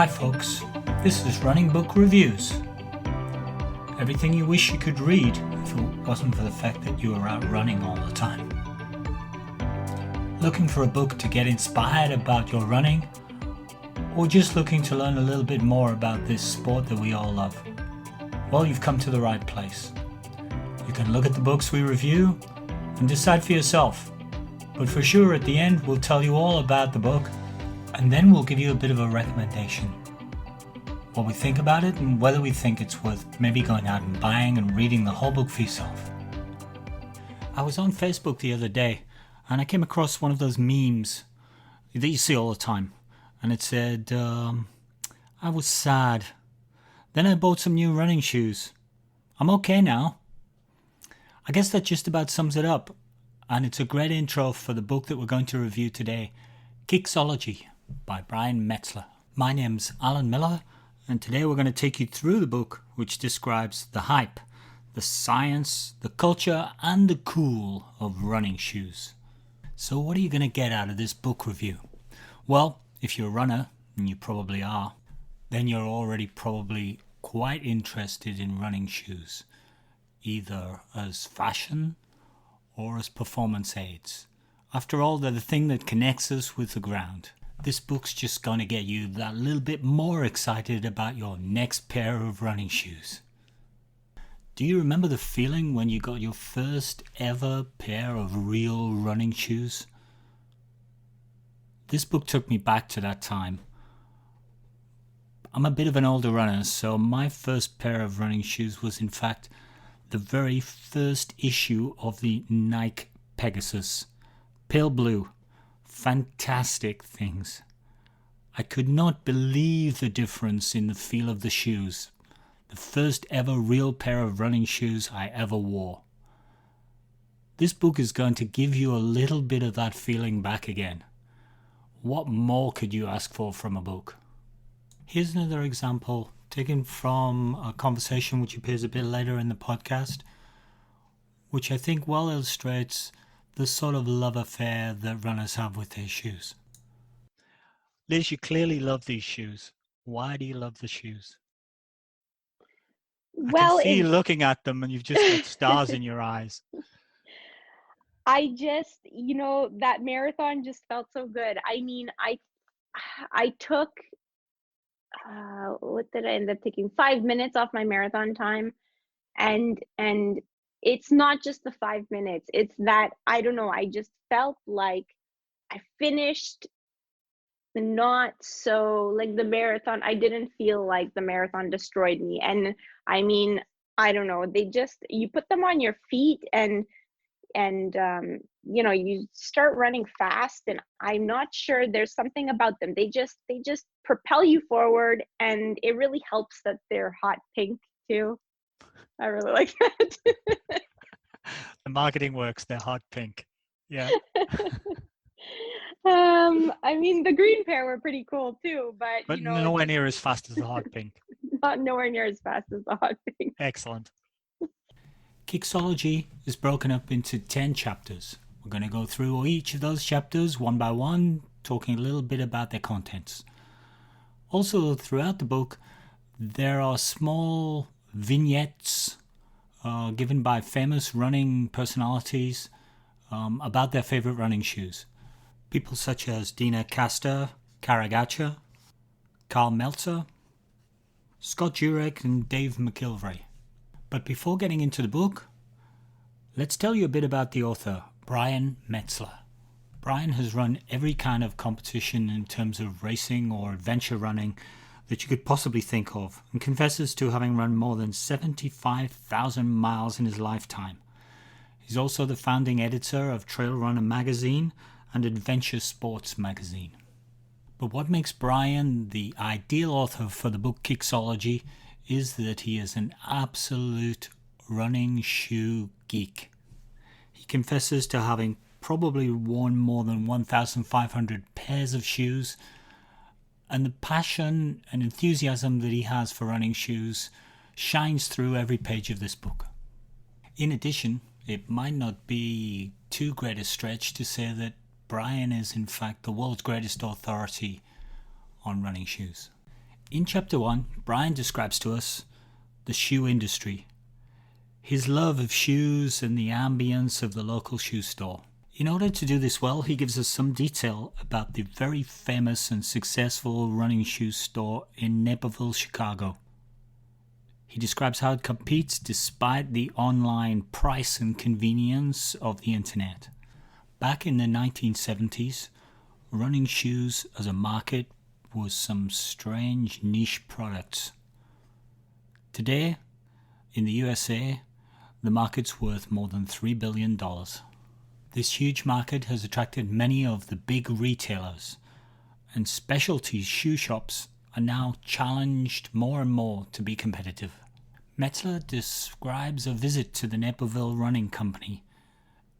Hi folks, this is Running Book Reviews. Everything you wish you could read if it wasn't for the fact that you were out running all the time. Looking for a book to get inspired about your running, or just looking to learn a little bit more about this sport that we all love? Well, you've come to the right place. You can look at the books we review and decide for yourself. But for sure at the end we'll tell you all about the book, and then we'll give you a bit of a recommendation. What we think about it and whether we think it's worth maybe going out and buying and reading the whole book for yourself. I was on Facebook the other day and I came across one of those memes that you see all the time. And it said, I was sad. Then I bought some new running shoes. I'm okay now. I guess that just about sums it up. And it's a great intro for the book that we're going to review today, Kicksology by Brian Metzler. My name's Alan Miller, and today we're going to take you through the book, which describes the hype, the science, the culture, and the cool of running shoes. So what are you going to get out of this book review? Well, if you're a runner, and you probably are, then you're already probably quite interested in running shoes, either as fashion or as performance aids. After all, they're the thing that connects us with the ground. This book's just going to get you that little bit more excited about your next pair of running shoes. Do you remember the feeling when you got your first ever pair of real running shoes? This book took me back to that time. I'm a bit of an older runner, so my first pair of running shoes was in fact the very first issue of the Nike Pegasus. Pale blue. Fantastic things. I could not believe the difference in the feel of the shoes. The first ever real pair of running shoes I ever wore. This book is going to give you a little bit of that feeling back again. What more could you ask for from a book? Here's another example taken from a conversation which appears a bit later in the podcast, which I think well illustrates the sort of love affair that runners have with their shoes. Liz, you clearly love these shoes. Why do you love the shoes? Well, I can see you looking at them and you've just got stars in your eyes. I just, that marathon just felt so good. I mean, I took, what did I end up taking? 5 minutes off my marathon time. And it's not just the 5 minutes. It's that, I don't know, I just felt like I finished not so, like the marathon, I didn't feel like the marathon destroyed me. And I mean, I don't know, you put them on your feet and you start running fast, and I'm not sure, there's something about them. They just propel you forward, and it really helps that they're hot pink too. I really like that. The marketing works, they're hot pink. Yeah. I mean, the green pair were pretty cool too, but nowhere near as fast as the hot pink. Not nowhere near as fast as the hot pink. Excellent. Kicksology is broken up into 10 chapters. We're going to go through each of those chapters one by one, talking a little bit about their contents. Also, throughout the book, there are small vignettes given by famous running personalities about their favorite running shoes. People such as Dina Castor, Karagacha, Carl Meltzer, Scott Jurek, and Dave McIlvray. But before getting into the book, let's tell you a bit about the author, Brian Metzler. Brian has run every kind of competition in terms of racing or adventure running that you could possibly think of, and confesses to having run more than 75,000 miles in his lifetime. He's also the founding editor of Trail Runner magazine and Adventure Sports magazine. But what makes Brian the ideal author for the book Kicksology is that he is an absolute running shoe geek. He confesses to having probably worn more than 1,500 pairs of shoes, and the passion and enthusiasm that he has for running shoes shines through every page of this book. In addition, it might not be too great a stretch to say that Brian is in fact the world's greatest authority on running shoes. In Chapter 1, Brian describes to us the shoe industry, his love of shoes and the ambience of the local shoe store. In order to do this well, he gives us some detail about the very famous and successful running shoe store in Naperville, Chicago. He describes how it competes despite the online price and convenience of the internet. Back in the 1970s, running shoes as a market was some strange niche products. Today, in the USA, the market's worth more than $3 billion. This huge market has attracted many of the big retailers, and specialty shoe shops are now challenged more and more to be competitive. Metzler describes a visit to the Naperville Running Company,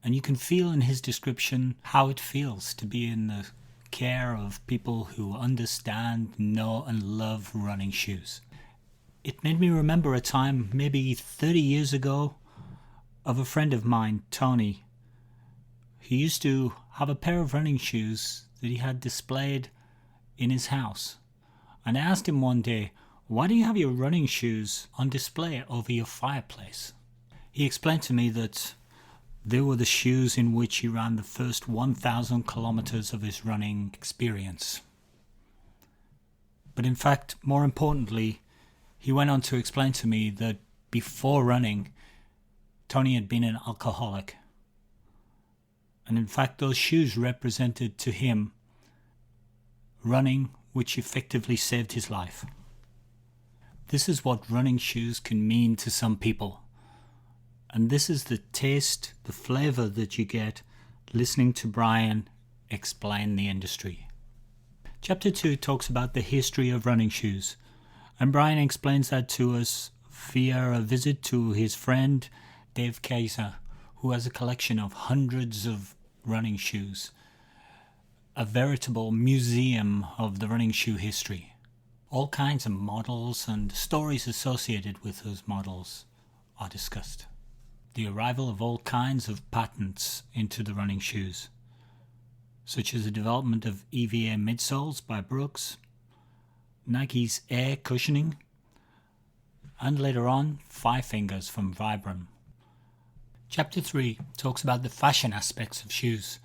and you can feel in his description how it feels to be in the care of people who understand, know, and love running shoes. It made me remember a time, maybe 30 years ago, of a friend of mine, Tony. He used to have a pair of running shoes that he had displayed in his house. And I asked him one day, "Why do you have your running shoes on display over your fireplace?" He explained to me that they were the shoes in which he ran the first 1,000 kilometers of his running experience. But in fact, more importantly, he went on to explain to me that before running, Tony had been an alcoholic. And in fact, those shoes represented to him running, which effectively saved his life. This is what running shoes can mean to some people. And this is the taste, the flavor that you get listening to Brian explain the industry. Chapter 2 talks about the history of running shoes. And Brian explains that to us via a visit to his friend Dave Kaiser, who has a collection of hundreds of running shoes, a veritable museum of the running shoe history. All kinds of models and stories associated with those models are discussed. The arrival of all kinds of patents into the running shoes, such as the development of EVA midsoles by Brooks, Nike's Air cushioning, and later on, Five Fingers from Vibram. Chapter 3 talks about the fashion aspects of shoes,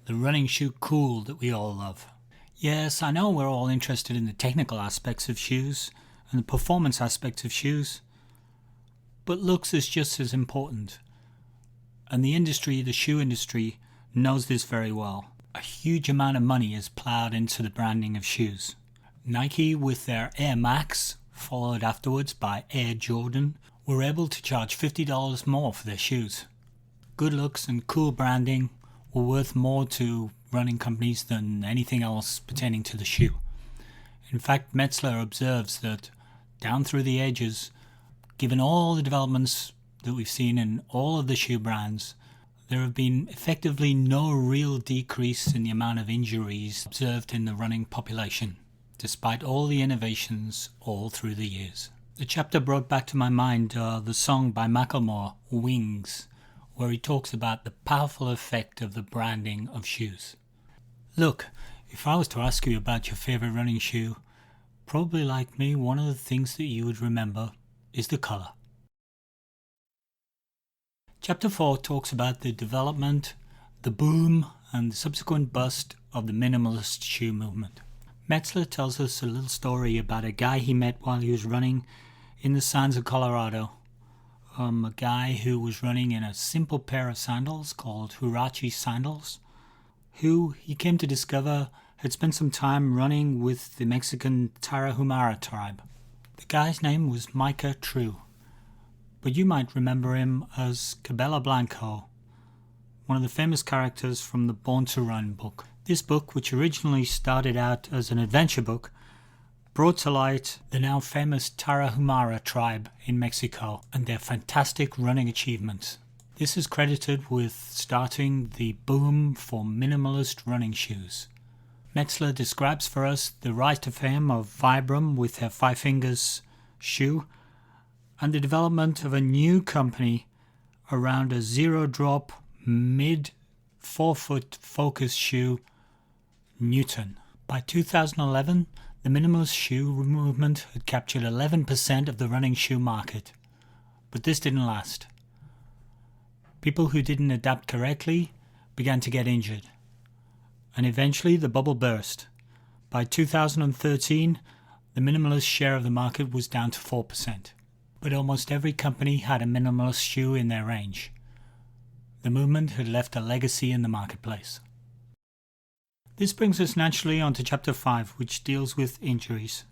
the running shoe cool that we all love. Yes, I know we're all interested in the technical aspects of shoes and the performance aspects of shoes, but looks is just as important. And the industry, the shoe industry, knows this very well. A huge amount of money is ploughed into the branding of shoes. Nike, with their Air Max, followed afterwards by Air Jordan, were able to charge $50 more for their shoes. Good looks and cool branding were worth more to running companies than anything else pertaining to the shoe. In fact, Metzler observes that down through the ages, given all the developments that we've seen in all of the shoe brands, there have been effectively no real decrease in the amount of injuries observed in the running population, despite all the innovations all through the years. The chapter brought back to my mind the song by Macklemore, Wings, where he talks about the powerful effect of the branding of shoes. Look, if I was to ask you about your favorite running shoe, probably like me, one of the things that you would remember is the color. Chapter 4 talks about the development, the boom, and the subsequent bust of the minimalist shoe movement. Metzler tells us a little story about a guy he met while he was running in the sands of Colorado. A guy who was running in a simple pair of sandals called Huarache sandals, who he came to discover had spent some time running with the Mexican Tarahumara tribe. The guy's name was Micah True, but you might remember him as Cabela Blanco, one of the famous characters from the Born to Run book. This book, which originally started out as an adventure book, brought to light the now famous Tarahumara tribe in Mexico and their fantastic running achievements. This is credited with starting the boom for minimalist running shoes. Metzler describes for us the rise to fame of Vibram with their Five Fingers shoe and the development of a new company around a zero-drop, mid-4-foot focus shoe, Newton. By 2011, The minimalist shoe movement had captured 11% of the running shoe market, but this didn't last. People who didn't adapt correctly began to get injured, and eventually the bubble burst. By 2013, the minimalist share of the market was down to 4%, but almost every company had a minimalist shoe in their range. The movement had left a legacy in the marketplace. This brings us naturally on to Chapter 5, which deals with injuries.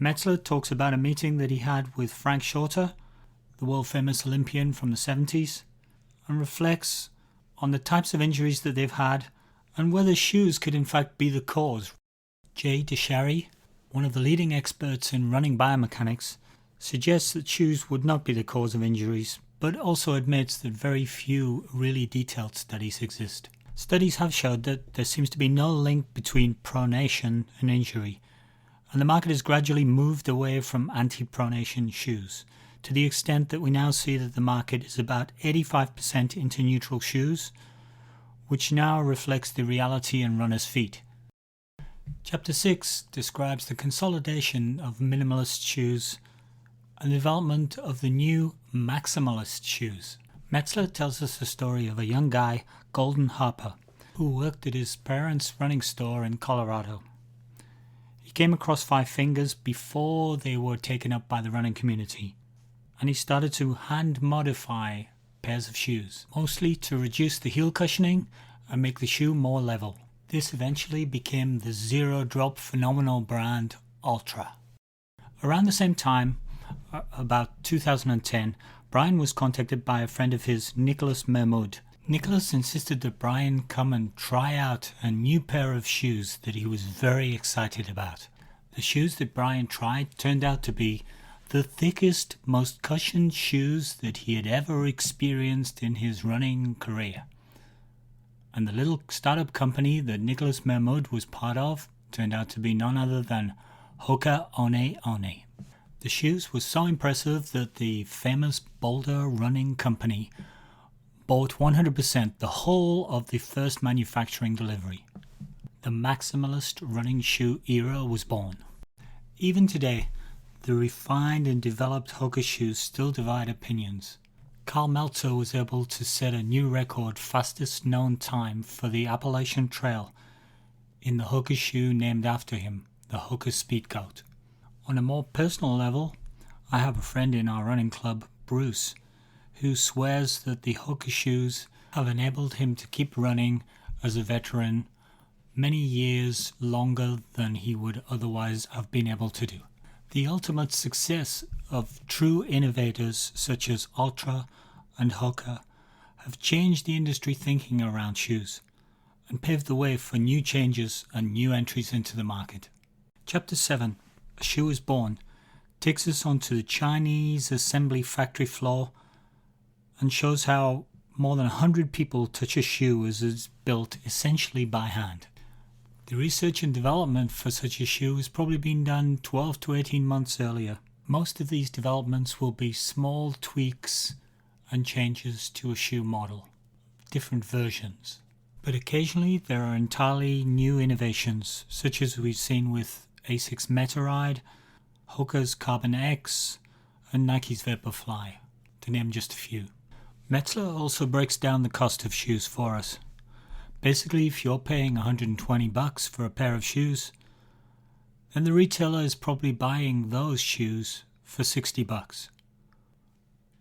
Metzler talks about a meeting that he had with Frank Shorter, the world-famous Olympian from the 70s, and reflects on the types of injuries that they've had and whether shoes could in fact be the cause. Jay Deshary, one of the leading experts in running biomechanics, suggests that shoes would not be the cause of injuries, but also admits that very few really detailed studies exist. Studies have showed that there seems to be no link between pronation and injury, and the market has gradually moved away from anti-pronation shoes, to the extent that we now see that the market is about 85% into neutral shoes, which now reflects the reality in runners' feet. Chapter 6 describes the consolidation of minimalist shoes and the development of the new maximalist shoes. Metzler tells us the story of a young guy, Golden Harper, who worked at his parents' running store in Colorado. He came across Five Fingers before they were taken up by the running community, and he started to hand modify pairs of shoes, mostly to reduce the heel cushioning and make the shoe more level. This eventually became the zero-drop phenomenal brand Ultra. Around the same time, about 2010, Brian was contacted by a friend of his, Nicholas Mahmoud. Nicholas insisted that Brian come and try out a new pair of shoes that he was very excited about. The shoes that Brian tried turned out to be the thickest, most cushioned shoes that he had ever experienced in his running career. And the little startup company that Nicholas Mahmoud was part of turned out to be none other than Hoka One One. The shoes were so impressive that the famous Boulder Running Company bought 100% the whole of the first manufacturing delivery. The maximalist running shoe era was born. Even today, the refined and developed Hoka shoes still divide opinions. Karl Meltzer was able to set a new record fastest known time for the Appalachian Trail in the Hoka shoe named after him, the Hoka Speed Goat. On a more personal level, I have a friend in our running club, Bruce, who swears that the Hoka shoes have enabled him to keep running as a veteran many years longer than he would otherwise have been able to do. The ultimate success of true innovators such as Ultra and Hoka have changed the industry thinking around shoes and paved the way for new changes and new entries into the market. Chapter 7, A Shoe is Born, takes us onto the Chinese assembly factory floor and shows how more than 100 people touch a shoe as it's built essentially by hand. The research and development for such a shoe has probably been done 12 to 18 months earlier. Most of these developments will be small tweaks and changes to a shoe model, different versions. But occasionally there are entirely new innovations, such as we've seen with ASIC's Metaride, Hoka's Carbon X, and Nike's Vaporfly, to name just a few. Metzler also breaks down the cost of shoes for us. Basically, if you're paying $120 for a pair of shoes, then the retailer is probably buying those shoes for $60.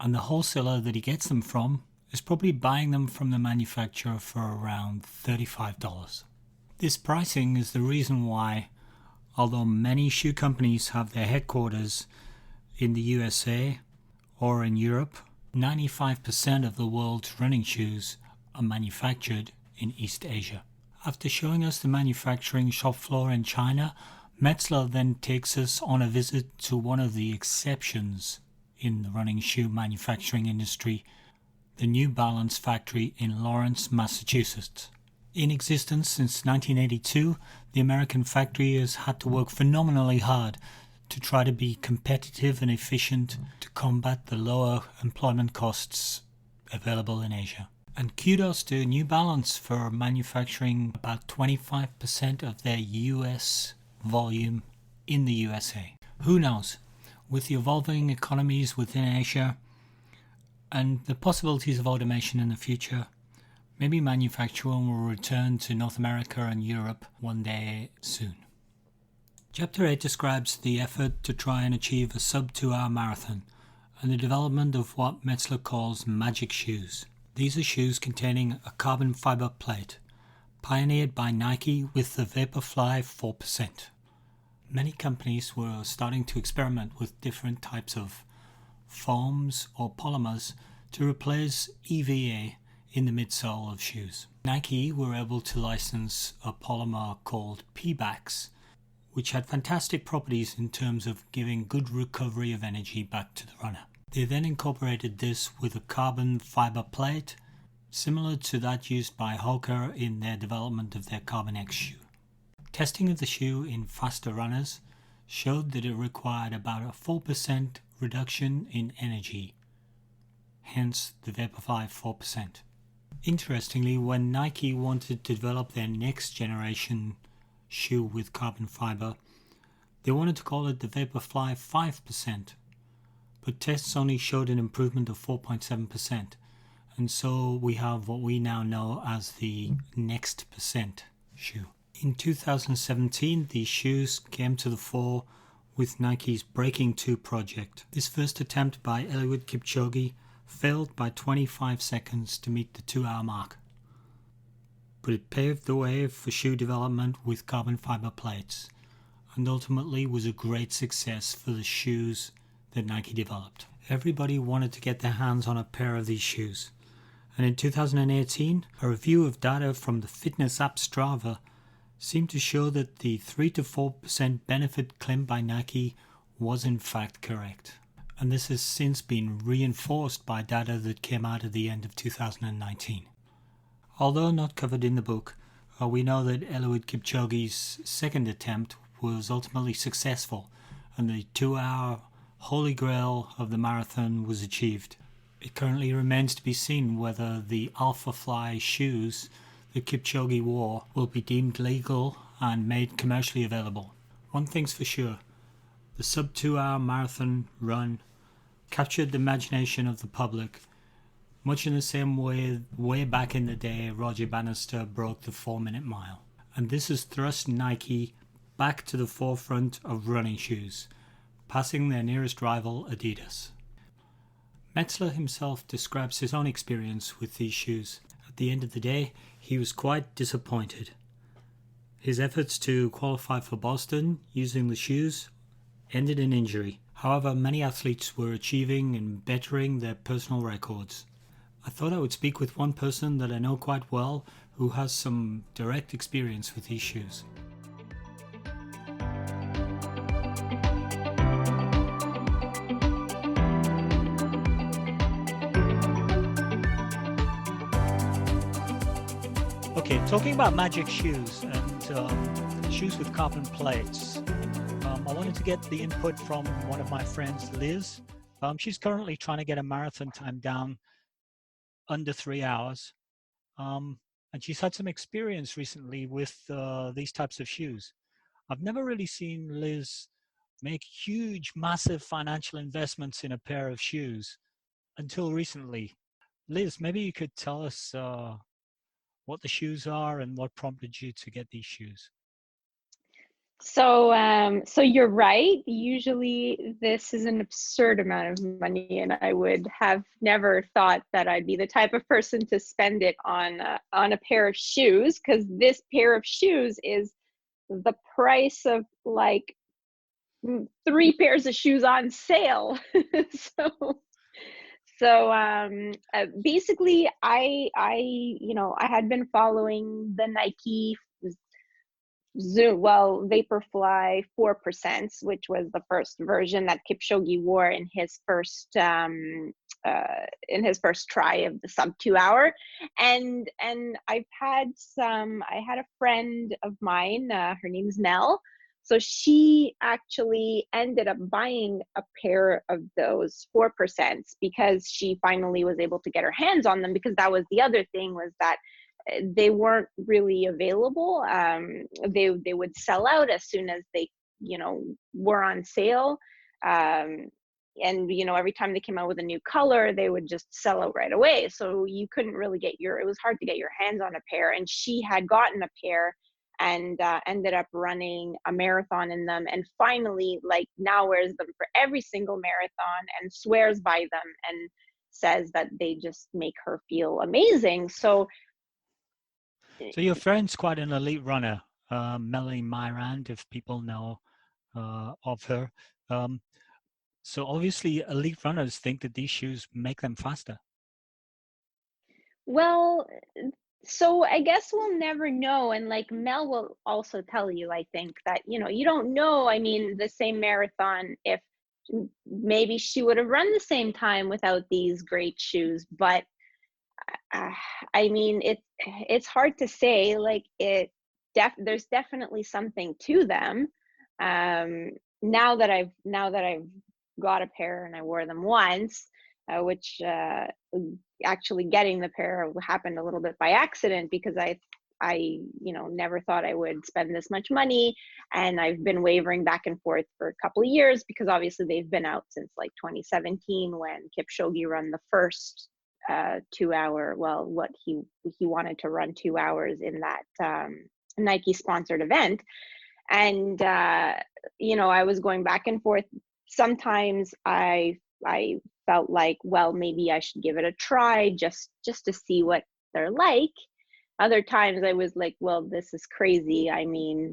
And the wholesaler that he gets them from is probably buying them from the manufacturer for around $35. This pricing is the reason why, although many shoe companies have their headquarters in the USA or in Europe, 95% of the world's running shoes are manufactured in East Asia. After showing us the manufacturing shop floor in China, Metzler then takes us on a visit to one of the exceptions in the running shoe manufacturing industry, the New Balance factory in Lawrence, Massachusetts. In existence since 1982, the American factory has had to work phenomenally hard to try to be competitive and efficient to combat the lower employment costs available in Asia. And kudos to New Balance for manufacturing about 25% of their US volume in the USA. Who knows? With the evolving economies within Asia and the possibilities of automation in the future, maybe manufacturing will return to North America and Europe one day soon. Chapter 8 describes the effort to try and achieve a sub 2-hour marathon and the development of what Metzler calls magic shoes. These are shoes containing a carbon fiber plate, pioneered by Nike with the Vaporfly 4%. Many companies were starting to experiment with different types of foams or polymers to replace EVA in the midsole of shoes. Nike were able to license a polymer called Pebax, which had fantastic properties in terms of giving good recovery of energy back to the runner. They then incorporated this with a carbon fiber plate, similar to that used by Hoka in their development of their Carbon X shoe. Testing of the shoe in faster runners showed that it required about a 4% reduction in energy, hence the Vaporfly 4%. Interestingly, when Nike wanted to develop their next generation shoe with carbon fiber, they wanted to call it the Vaporfly 5%, but tests only showed an improvement of 4.7%, and so we have what we now know as the Next Percent shoe. In 2017, these shoes came to the fore with Nike's Breaking 2 project. This first attempt by Eliud Kipchoge failed by 25 seconds to meet the 2-hour mark, but it paved the way for shoe development with carbon fiber plates, and ultimately was a great success for the shoes that Nike developed. Everybody wanted to get their hands on a pair of these shoes, and in 2018, a review of data from the fitness app Strava seemed to show that the 3 to 4% benefit claimed by Nike was in fact correct. And this has since been reinforced by data that came out at the end of 2019. Although not covered in the book, we know that Eliud Kipchoge's second attempt was ultimately successful, and the 2-hour holy grail of the marathon was achieved. It currently remains to be seen whether the Alphafly shoes that Kipchoge wore will be deemed legal and made commercially available. One thing's for sure, the sub 2-hour marathon run captured the imagination of the public, much in the same way back in the day Roger Bannister broke the 4-minute mile. And this has thrust Nike back to the forefront of running shoes, passing their nearest rival Adidas. Metzler himself describes his own experience with these shoes. At the end of the day, he was quite disappointed. His efforts to qualify for Boston using the shoes ended in injury. However, many athletes were achieving and bettering their personal records. I thought I would speak with one person that I know quite well who has some direct experience with these shoes. Okay, talking about magic shoes and shoes with carbon plates, I wanted to get the input from one of my friends, Liz. She's currently trying to get a marathon time down under 3 hours, and she's had some experience recently with these types of shoes. I've never really seen Liz make huge, massive financial investments in a pair of shoes until recently. Liz, maybe you could tell us what the shoes are and what prompted you to get these shoes. So you're right. Usually this is an absurd amount of money, and I would have never thought that I'd be the type of person to spend it on a pair of shoes, because this pair of shoes is the price of like 3 pairs of shoes on sale. Basically I had been following the Nike Vaporfly 4%, which was the first version that Kipchoge wore in his first try of the sub 2 hour, and I had a friend of mine, her name's Nell. So she actually ended up buying a pair of those 4% because she finally was able to get her hands on them, because that was the other thing, was that they weren't really available. They would sell out as soon as they, were on sale. And every time they came out with a new color, they would just sell out right away. So you couldn't really it was hard to get your hands on a pair. And she had gotten a pair and ended up running a marathon in them, and finally, like, now wears them for every single marathon and swears by them and says that they just make her feel amazing. So your friend's quite an elite runner, Melanie Myrand, if people know of her. So obviously elite runners think that these shoes make them faster. well, so I guess we'll never know. And like Mel will also tell you, I think, that, you don't know. I mean, the same marathon, if maybe she would have run the same time without these great shoes. But uh, I mean, it's hard to say. Like, there's definitely something to them. Now that I've got a pair and I wore them once, which actually getting the pair happened a little bit by accident, because I never thought I would spend this much money, and I've been wavering back and forth for a couple of years, because obviously they've been out since like 2017, when Kipchoge ran the first 2 hour, well, what he wanted to run 2 hours in that Nike sponsored event. And I was going back and forth. Sometimes I felt like, well, maybe I should give it a try, just to see what they're like. Other times I was like, well, this is crazy. I mean,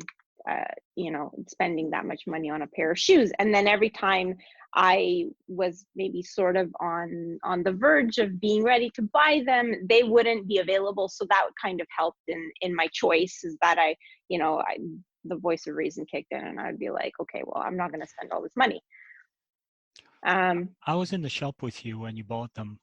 spending that much money on a pair of shoes. And then every time I was maybe sort of on the verge of being ready to buy them, they wouldn't be available. So that kind of helped in my choice, is that the voice of reason kicked in, and I'd be like, okay, well, I'm not going to spend all this money. I was in the shop with you when you bought them,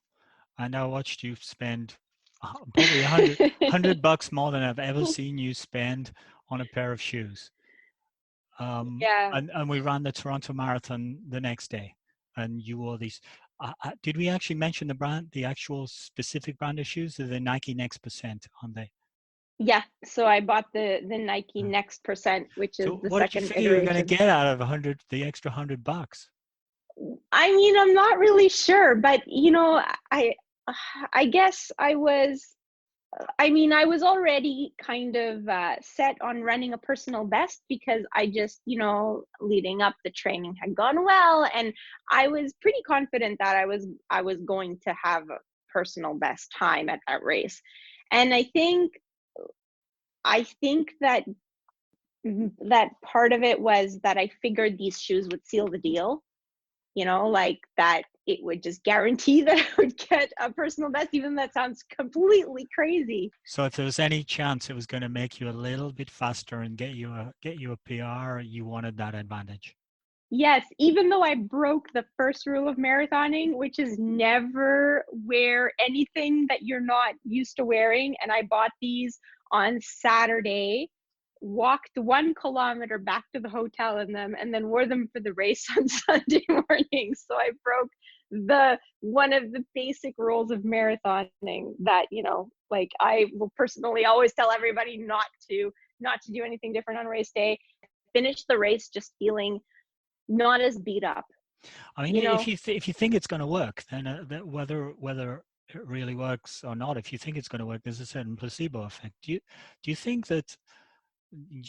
and I watched you spend probably $100 more than I've ever seen you spend on a pair of shoes. Yeah. And we ran the Toronto Marathon the next day, and you wore these. Did we actually mention the brand, the actual specific brand of shoes? They're the Nike Next Percent, aren't they? Yeah. So I bought the Nike Next Percent, which is So the what did you second figure you were going to iteration. get out of the extra $100? I mean, I'm not really sure, but I guess I was already kind of set on running a personal best, because I just, leading up, the training had gone well, and I was pretty confident that I was going to have a personal best time at that race. And I think that part of it was that I figured these shoes would seal the deal, like that it would just guarantee that I would get a personal best, even though that sounds completely crazy. So if there was any chance it was going to make you a little bit faster and get you a PR, you wanted that advantage. Yes, even though I broke the first rule of marathoning, which is never wear anything that you're not used to wearing. And I bought these on Saturday, walked 1 kilometer back to the hotel in them, and then wore them for the race on Sunday morning. So I broke one of the basic rules of marathoning, that, like, I will personally always tell everybody not to do anything different on race day. Finish the race just feeling not as beat up. I mean, if you think it's going to work, then whether it really works or not, if you think it's going to work, there's a certain placebo effect. Do you think that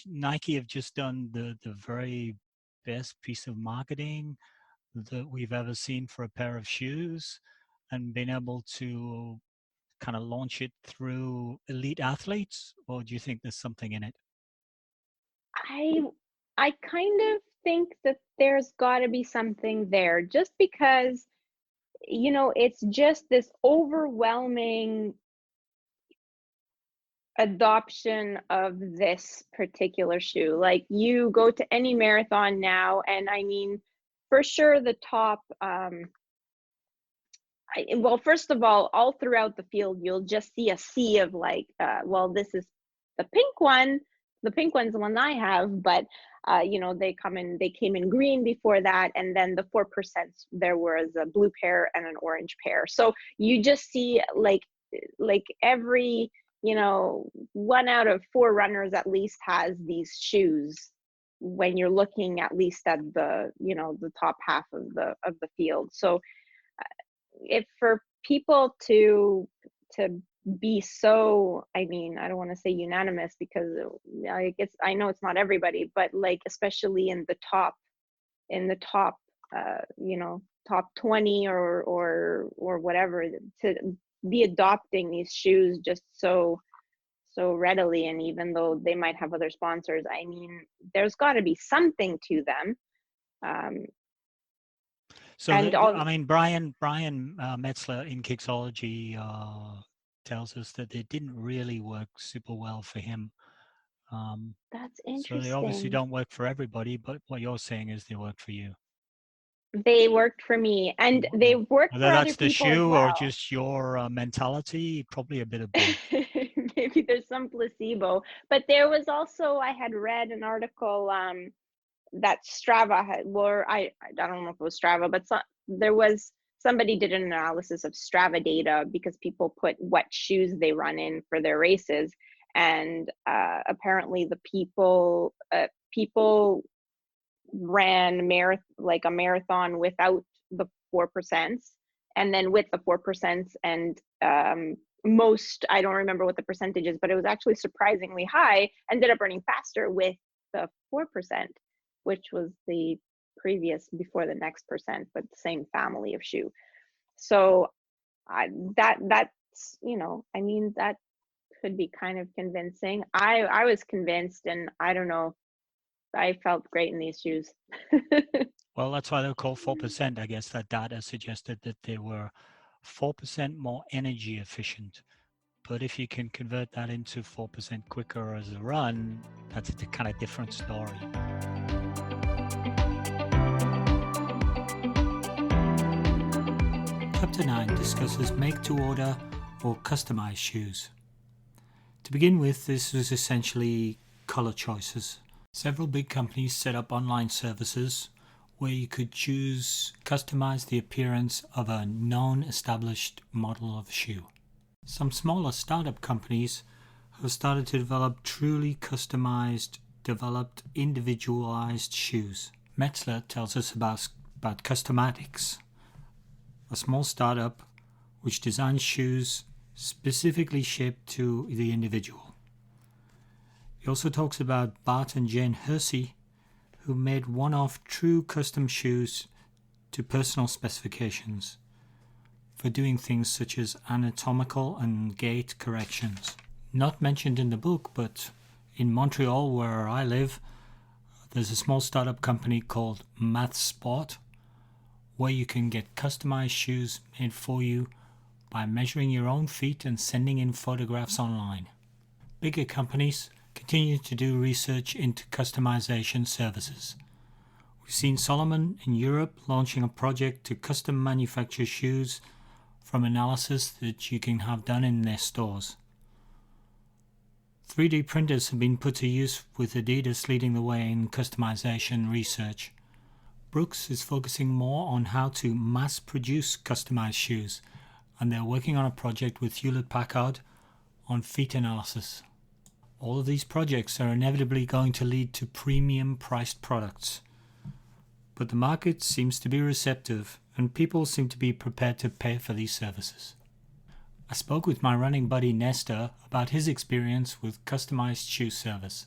Nike have just done the very best piece of marketing that we've ever seen for a pair of shoes, and been able to kind of launch it through elite athletes, or do you think there's something in it? I kind of think that there's got to be something there, just because it's just this overwhelming adoption of this particular shoe. Like, you go to any marathon now, and I mean, for sure the top well, first of all throughout the field, you'll just see a sea of like, well, this is the pink one. The pink one's the one I have, but they came in green before that, and then the 4%, there was a blue pair and an orange pair. So you just see like every you know, 1 out of 4 runners at least has these shoes when you're looking at least at the, you know, the top half of the field. So if for people to be so, I mean, I don't want to say unanimous, because I guess I know it's not everybody, but like especially in the top, you know, top 20 or whatever, to be adopting these shoes just so readily, and even though they might have other sponsors, I mean, there's got to be something to them. So, And all, I mean, Brian Metzler in Kicksology tells us that they didn't really work super well for him. that's So they obviously interesting. don't work for everybody, but what you're saying is they work for you. They worked for me, and they worked Whether for other that's the people as shoe or well. just your mentality, probably a bit of both. Maybe there's some placebo, but there was also, I had read an article that Strava had, or I don't know if it was Strava, but there was somebody did an analysis of Strava data, because people put what shoes they run in for their races, and apparently the people ran like a marathon without the 4%, and then with the 4%, and most, I don't remember what the percentage is, but it was actually surprisingly high, ended up running faster with the 4%, which was the previous, before the next percent, but the same family of shoe. So that's, you know, I mean, that could be kind of convincing. I was convinced, and I don't know, I felt great in these shoes. Well, that's why they're called 4%. I guess that data suggested that they were 4% more energy efficient. But if you can convert that into 4% quicker as a run, that's a kind of different story. Chapter 9 discusses make-to-order or customized shoes. To begin with, this was essentially color choices. Several big companies set up online services where you could customize the appearance of a known established model of shoe. Some smaller startup companies have started to develop truly customized, developed, individualized shoes. Metzler tells us about Customatics, a small startup which designs shoes specifically shaped to the individual. He also talks about Bart and Jane Hersey, who made one-off true custom shoes to personal specifications for doing things such as anatomical and gait corrections. Not mentioned in the book, but in Montreal, where I live, there's a small startup company called Math Sport, where you can get customized shoes made for you by measuring your own feet and sending in photographs online. Bigger companies continue to do research into customization services. We've seen Solomon in Europe launching a project to custom manufacture shoes from analysis that you can have done in their stores. 3D printers have been put to use, with Adidas leading the way in customization research. Brooks is focusing more on how to mass produce customized shoes, and they're working on a project with Hewlett-Packard on feet analysis. All of these projects are inevitably going to lead to premium priced products. But the market seems to be receptive, and people seem to be prepared to pay for these services. I spoke with my running buddy Nestor about his experience with customized shoe service.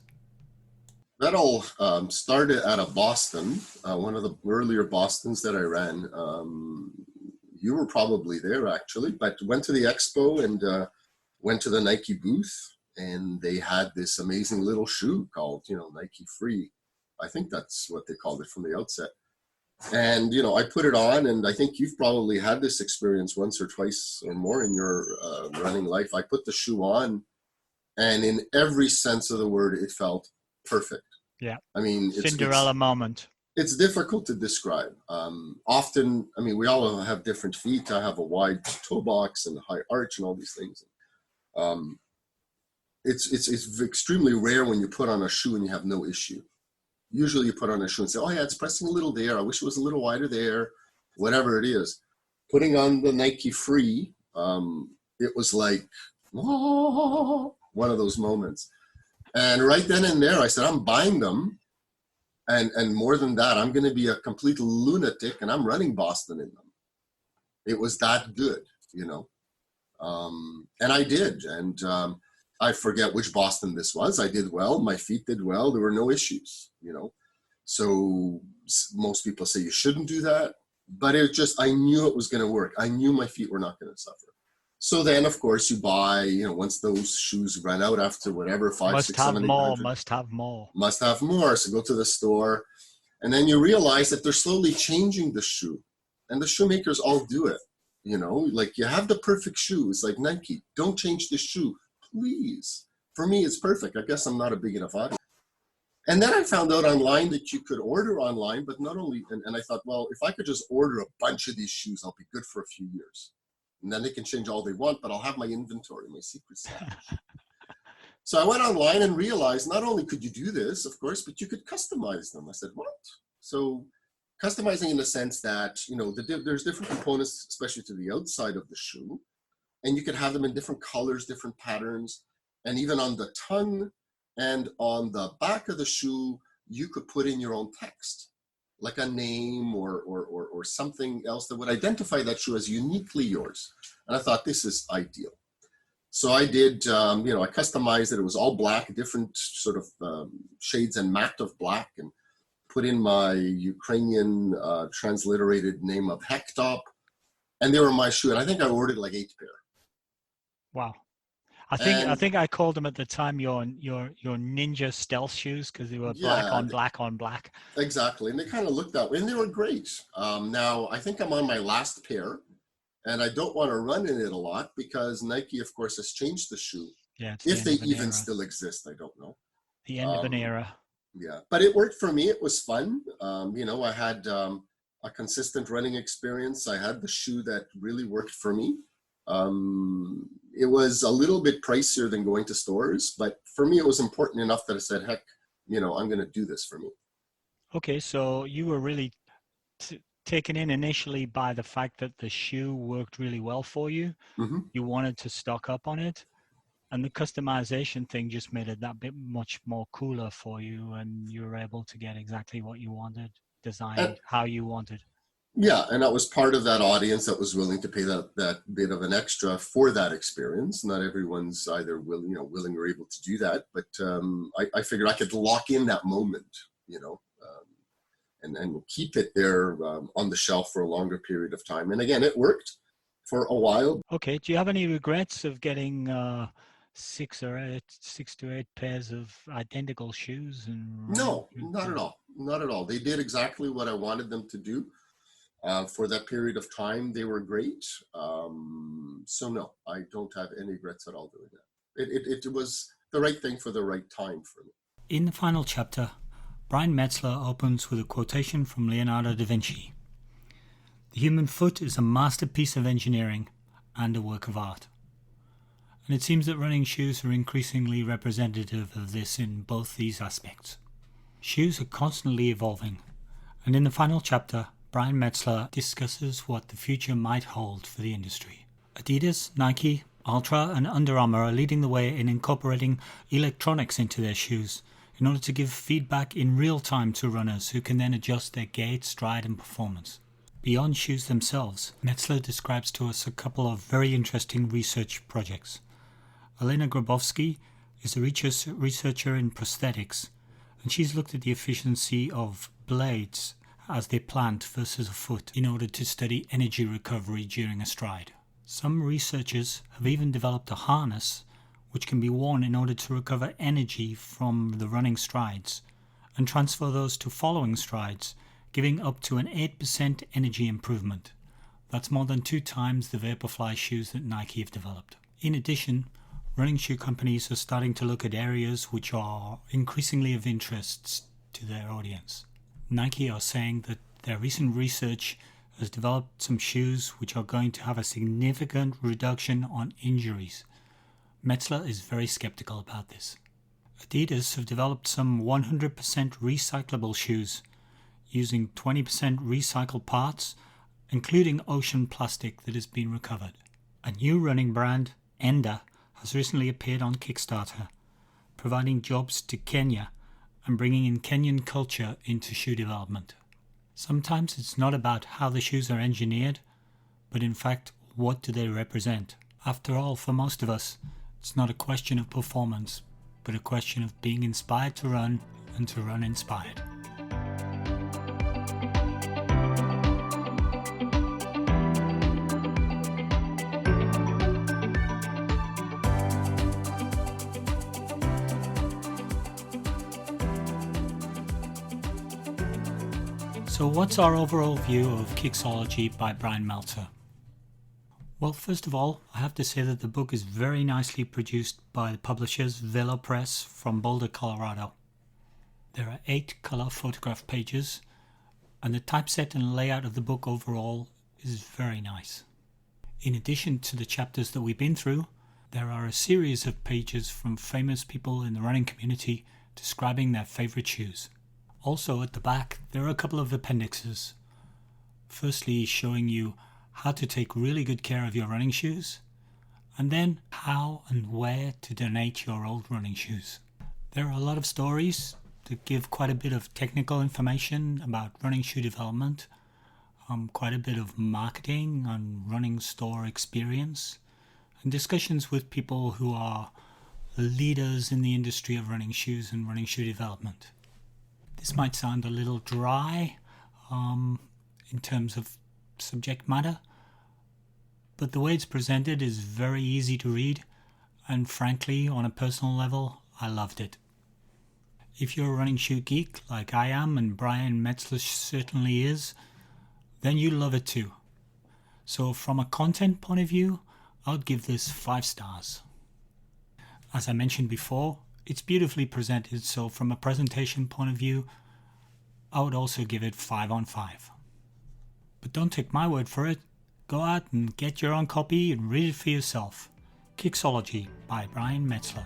That all started out of Boston, one of the earlier Bostons that I ran. You were probably there, actually, but went to the expo and went to the Nike booth, and they had this amazing little shoe called, Nike Free. I think that's what they called it from the outset. And, I put it on, and I think you've probably had this experience once or twice or more in your running life. I put the shoe on, and in every sense of the word, it felt perfect. Yeah. I mean, Cinderella moment. It's difficult to describe. Often, we all have different feet. I have a wide toe box and a high arch and all these things. It's extremely rare when you put on a shoe and you have no issue. Usually you put on a shoe and say, oh yeah, it's pressing a little there. I wish it was a little wider there, whatever it is. Putting on the Nike Free, it was like, oh, one of those moments. And right then and there, I said, I'm buying them. And more than that, I'm going to be a complete lunatic, and I'm running Boston in them. It was that good, you know. And I did. And I forget which Boston this was. I did well. My feet did well. There were no issues, you know. So most people say you shouldn't do that. But it just, I knew it was going to work. I knew my feet were not going to suffer. So then, of course, you buy, you know, once those shoes run out after whatever, 5, 6, 7, 8, 9, must have more. So go to the store. And then you realize that they're slowly changing the shoe. And the shoemakers all do it. You know, like you have the perfect shoe. It's like Nike, don't change the shoe, please. For me, it's perfect. I guess I'm not a big enough audience. And then I found out online that you could order online, but not only, and I thought, well, if I could just order a bunch of these shoes, I'll be good for a few years. And then they can change all they want, but I'll have my inventory, my secret stash. So I went online and realized not only could you do this, of course, but you could customize them. I said, what? So customizing in the sense that, you know, there's different components, especially to the outside of the shoe, and you could have them in different colors, different patterns, and even on the tongue and on the back of the shoe, you could put in your own text, like a name or something else that would identify that shoe as uniquely yours. And I thought, this is ideal. So I did, you know, I customized it. It was all black, different sort of shades and matte of black, and put in my Ukrainian transliterated name of Hectop, and they were my shoe. And I think I ordered like 8 pair. Wow. I think I called them at the time your ninja stealth shoes, because they were black on black on black. Exactly, and they kind of looked that way, and they were great. Now I think I'm on my last pair, and I don't want to run in it a lot because Nike, of course, has changed the shoe. Yeah, if they even still exist, I don't know. The end of an era. Yeah, but it worked for me. It was fun. You know, I had a consistent running experience. I had the shoe that really worked for me. It was a little bit pricier than going to stores, but for me, it was important enough that I said, heck, you know, I'm going to do this for me. Okay, so you were really taken in initially by the fact that the shoe worked really well for you. Mm-hmm. You wanted to stock up on it, and the customization thing just made it that bit much more cooler for you, and you were able to get exactly what you wanted, designed how you wanted. Yeah, and that was part of that audience that was willing to pay that bit of an extra for that experience. Not everyone's either willing or able to do that, but I figured I could lock in that moment, you know, and keep it there on the shelf for a longer period of time. And again, it worked for a while. Okay, do you have any regrets of getting 6 to 8 pairs of identical shoes? No, not at all. Not at all. They did exactly what I wanted them to do. For that period of time, they were great. So no, I don't have any regrets at all doing that. It was the right thing for the right time for me. In the final chapter, Brian Metzler opens with a quotation from Leonardo da Vinci. The human foot is a masterpiece of engineering and a work of art. And it seems that running shoes are increasingly representative of this in both these aspects. Shoes are constantly evolving, and in the final chapter, Brian Metzler discusses what the future might hold for the industry. Adidas, Nike, Ultra and Under Armour are leading the way in incorporating electronics into their shoes in order to give feedback in real time to runners who can then adjust their gait, stride and performance. Beyond shoes themselves, Metzler describes to us a couple of very interesting research projects. Elena Grabowski is a researcher in prosthetics, and she's looked at the efficiency of blades as they plant versus a foot in order to study energy recovery during a stride. Some researchers have even developed a harness which can be worn in order to recover energy from the running strides and transfer those to following strides, giving up to an 8% energy improvement. That's more than 2 times the Vaporfly shoes that Nike have developed. In addition, running shoe companies are starting to look at areas which are increasingly of interest to their audience. Nike are saying that their recent research has developed some shoes which are going to have a significant reduction on injuries. Metzler is very skeptical about this. Adidas have developed some 100% recyclable shoes using 20% recycled parts, including ocean plastic that has been recovered. A new running brand, Enda, has recently appeared on Kickstarter, providing jobs to Kenya and bringing in Kenyan culture into shoe development. Sometimes it's not about how the shoes are engineered, but in fact, what do they represent? After all, for most of us, it's not a question of performance, but a question of being inspired to run and to run inspired. So what's our overall view of Kicksology by Brian Metzler? Well, first of all, I have to say that the book is very nicely produced by the publishers Velo Press from Boulder, Colorado. There are 8 color photograph pages, and the typeset and layout of the book overall is very nice. In addition to the chapters that we've been through, there are a series of pages from famous people in the running community describing their favorite shoes. Also at the back, there are a couple of appendixes. Firstly, showing you how to take really good care of your running shoes, and then how and where to donate your old running shoes. There are a lot of stories that give quite a bit of technical information about running shoe development, quite a bit of marketing and running store experience, and discussions with people who are leaders in the industry of running shoes and running shoe development. This might sound a little dry in terms of subject matter, but the way it's presented is very easy to read, and frankly, on a personal level, I loved it. If you're a running shoe geek like I am, and Brian Metzler certainly is, then you'll love it too. So from a content point of view, I'd give this 5 stars. As I mentioned before, it's beautifully presented, so from a presentation point of view, I would also give it 5 on 5. But don't take my word for it. Go out and get your own copy and read it for yourself. Kicksology by Brian Metzler.